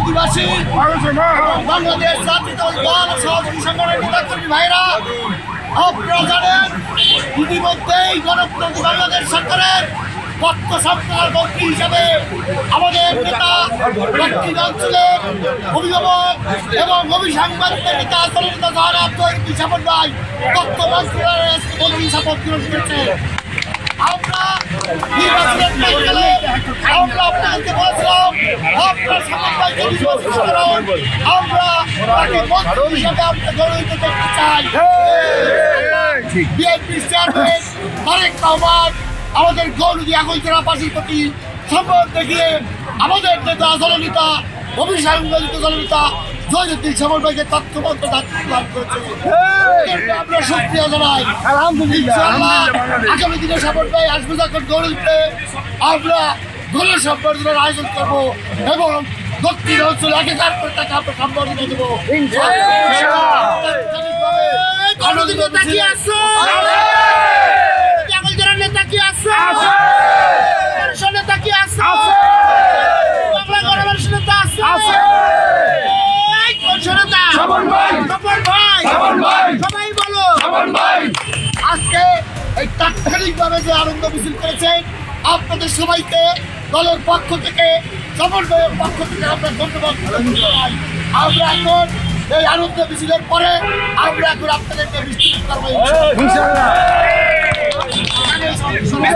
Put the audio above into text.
আদিবাসী বাংলাদেশ জাতীয়তাবাদী দল সহযোগী সংগঠনের নেতাকর্মী ভাইরা, আপনারা জানেন ইতিমধ্যেই গণপ্রজাতন্ত্রী বাংলাদেশ সরকারের পক্ষ সরকার মন্ত্রী হিসাবে আমাদের নেতা দক্ষিণাঞ্চলের অভিভাবক এবং অভিসাংবাদিকের নেতা দলনেতা জনাব তৈরি সাপন ভাই তথ্য মন্ত্রণালয়ের মন্ত্রী শপথ গ্রহণ করেছে। আমরা নির্বাচনের প্রাককালে আমরা আপনাদেরকে বলছিলাম আপনার শপথ ভাইকে নির্বাচিত করুন, আমরা তাকে মন্ত্রী হিসাবে আমরা গণিত করতে চাই। বিএনপি চেয়ারম্যান তারেক রহমান আমাদের গৌরী আগলতলাবাসীর প্রতি সম্মান দেখিয়ে আমাদের নেতা দলনেতা অভিসাংবাদিক দলনেতা জয়দ্বীপ সামল ভাইকে তথ্যমন্ত্র দায়িত্ব করেছে। আমরা শুকরিয়া জানাই। ইনশাআল্লাহ আগামী দিনে সামল ভাই আসবে যখন গৌরীতে আমরা গণ সম্বর্ধনার আয়োজন করবো এবং দক্ষিণ অঞ্চলে একাকার করে তাকে আমরা সম্বর্ধনা দেবো। আজকে এই তাৎক্ষণিকভাবে যে আনন্দ মিছিল করেছেন আপনাদের সবাইকে দলের পক্ষ থেকে সমন্বয়ের পক্ষ থেকে আমরা ধন্যবাদ জানাই। আমরা এখন এই আনন্দ মিছিলের পরে আমরা এখন আপনাদেরকে বিস্তৃত করবো।